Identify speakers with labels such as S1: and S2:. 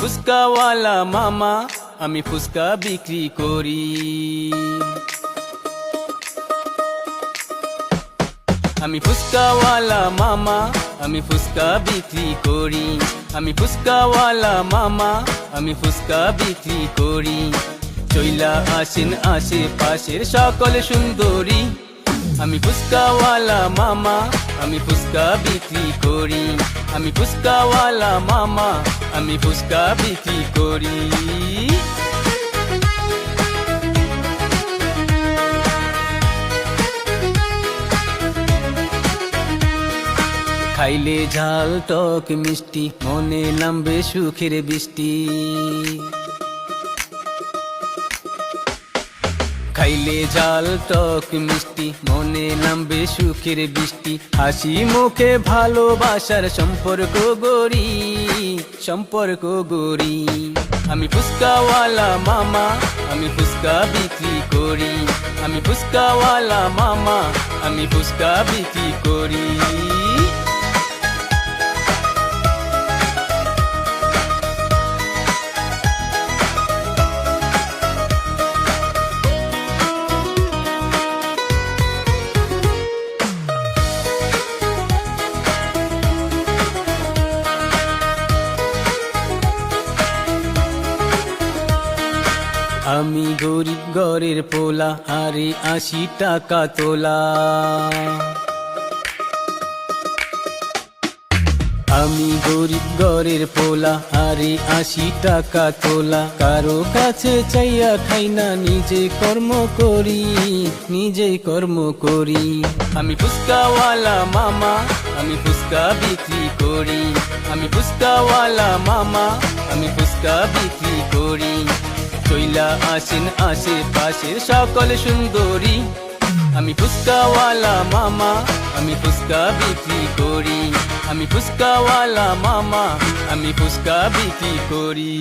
S1: ফুচকাওয়ালা মামা, আমি ফুচকা বিক্রি করি। আমি ফুচকাওয়ালা মামা, আমি ফুচকা বিক্রি করি। আমি ফুচকাওয়ালা মামা, আমি ফুচকা বিক্রি করি। চইলা আসেন আশেপাশের সকল সুন্দরী। আমি ফুচকাওয়ালা মামা, আমি ফুচকা বিক্রি করি। আমি ফুচকাওয়ালা মামা, আমি ফুচকা বিক্রি করি। খাইলে ঝাল টক মিষ্টি, মনে নামবে সুখের বৃষ্টি। খাইলে ঝাল টক মিষ্টি, মনে নামবে সুখের বৃষ্টি। হাসি মুখে ভালোবাসার সম্পর্ক গড়ি, সম্পর্ক গড়ি। আমি ফুচকাওয়ালা মামা, আমি ফুচকা বিক্রি করি। আমি ফুচকাওয়ালা মামা, আমি ফুচকা বিক্রি করি। আমি গরিব ঘরের পোলা, আরে 80 টাকা তোলা। আমি গরিব ঘরের পোলা, আরে 80 টাকা তোলা। কারো কাছে চাইয়া খাই না, নিজে কর্ম করি, নিজে কর্ম করি। আমি ফুচকাওয়ালা মামা, আমি ফুচকা বিক্রি করি। আমি ফুচকাওয়ালা মামা, আমি ফুচকা বিক্রি করি। চইলা আসেন আশেপাশের সকল সুন্দরী। আমি ফুচকাওয়ালা মামা, আমি ফুচকা বিক্রি করি। আমি ফুচকাওয়ালা মামা, আমি ফুচকা বিক্রি করি।